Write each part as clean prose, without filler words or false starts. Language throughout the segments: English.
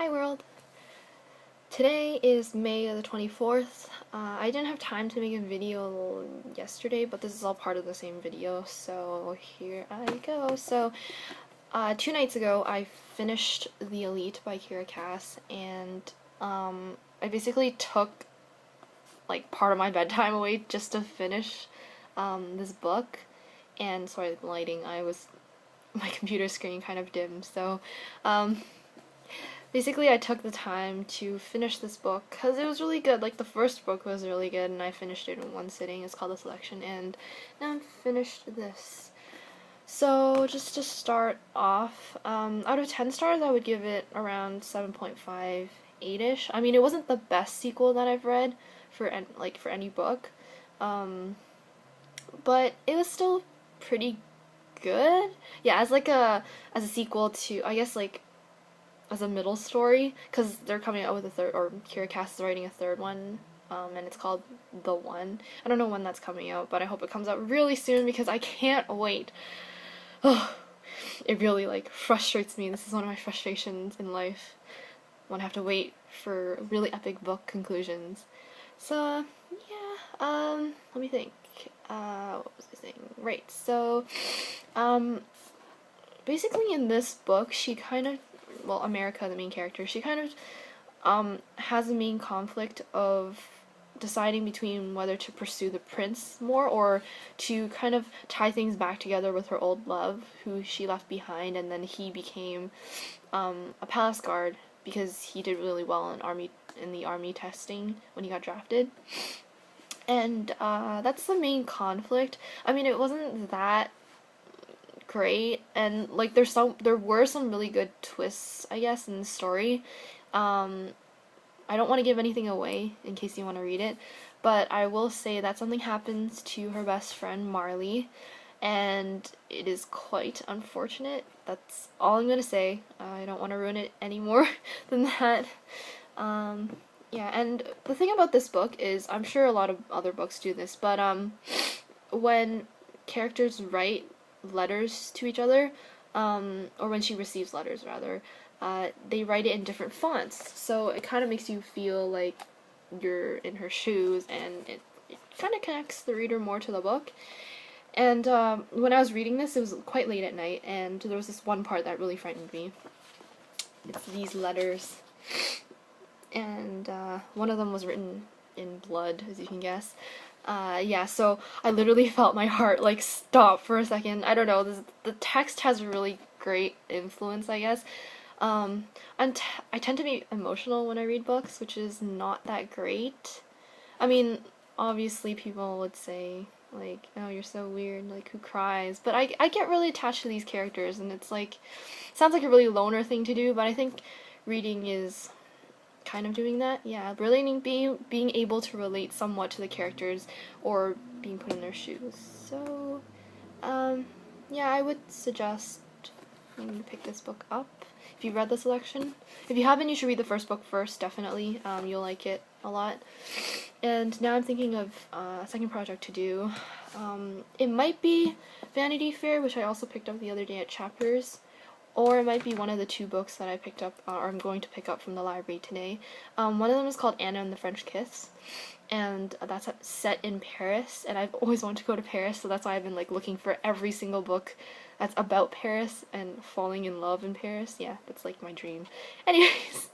Hi world! Today is May the 24th. I didn't have time to make a video yesterday, but this is all part of the same video, so here I go. So, 2 nights ago I finished The Elite by Kiera and I basically took like part of my bedtime away just to finish this book. And sorry, the lighting, my computer screen kind of dim, so basically, I took the time to finish this book because it was really good. Like, the first book was really good, and I finished it in one sitting. It's called The Selection, and now I'm finished this. So, just to start off, out of 10 stars, I would give it around 7.5, 8-ish. I mean, it wasn't the best sequel that I've read for any book, but it was still pretty good. Yeah, as a sequel to, I guess, like, as a middle story, because they're coming out with a third, or Kiera is writing a third one, and it's called The One. I don't know when that's coming out, but I hope it comes out really soon because I can't wait. Oh, it really, like, frustrates me. This is one of my frustrations in life, when I have to wait for really epic book conclusions. So, yeah, let me think. What was I saying? Right, so, basically in this book, she kind of, well, America, the main character, she kind of has a main conflict of deciding between whether to pursue the prince more or to kind of tie things back together with her old love, who she left behind, and then he became a palace guard because he did really well in the army testing when he got drafted. And that's the main conflict. I mean, it wasn't that great, and like there were some really good twists, I guess, in the story. I don't want to give anything away in case you want to read it, but I will say that something happens to her best friend Marley, and it is quite unfortunate. That's all I'm gonna say. I don't want to ruin it any more than that. Yeah, and the thing about this book is, I'm sure a lot of other books do this, but when characters write letters to each other, or when she receives letters rather, they write it in different fonts, so it kind of makes you feel like you're in her shoes, and it kind of connects the reader more to the book. And when I was reading this, it was quite late at night, and there was this one part that really frightened me. It's these letters, and one of them was written in blood, as you can guess. Yeah, so I literally felt my heart, like, stop for a second. I don't know, the text has a really great influence, I guess. I tend to be emotional when I read books, which is not that great. I mean, obviously people would say, like, oh, you're so weird, like, who cries? But I get really attached to these characters, and it's like, sounds like a really loner thing to do, but I think reading is kind of doing that. Yeah, relating, being able to relate somewhat to the characters or being put in their shoes. So, yeah, I would suggest you pick this book up if you read The Selection. If you haven't, you should read the first book first, definitely. You'll like it a lot. And now I'm thinking of a second project to do. It might be Vanity Fair, which I also picked up the other day at Chapters. Or it might be one of the two books that I picked up, or I'm going to pick up from the library today. One of them is called Anna and the French Kiss, and that's set in Paris, and I've always wanted to go to Paris, so that's why I've been, like, looking for every single book that's about Paris and falling in love in Paris. Yeah, that's, like, my dream. Anyways,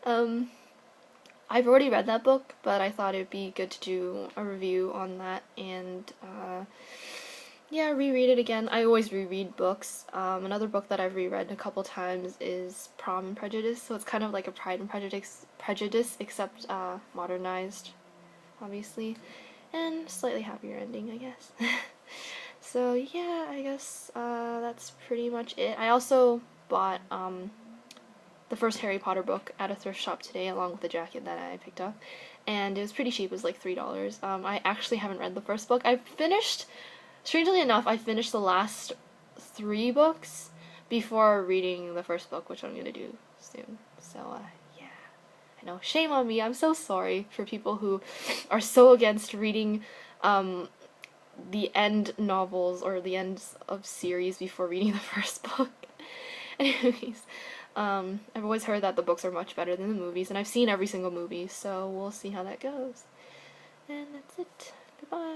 I've already read that book, but I thought it'd be good to do a review on that, and, yeah, reread it again. I always reread books. Another book that I've reread a couple times is Pride and Prejudice, so it's kind of like a Pride and Prejudice except modernized, obviously, and slightly happier ending, I guess. So yeah, I guess that's pretty much it. I also bought the first Harry Potter book at a thrift shop today, along with the jacket that I picked up, and it was pretty cheap. It was like $3. I actually haven't read the first book. Strangely enough, I finished the last 3 books before reading the first book, which I'm gonna do soon. So, yeah. I know, shame on me. I'm so sorry for people who are so against reading, the end novels or the ends of series before reading the first book. Anyways, I've always heard that the books are much better than the movies, and I've seen every single movie, so we'll see how that goes. And that's it. Goodbye.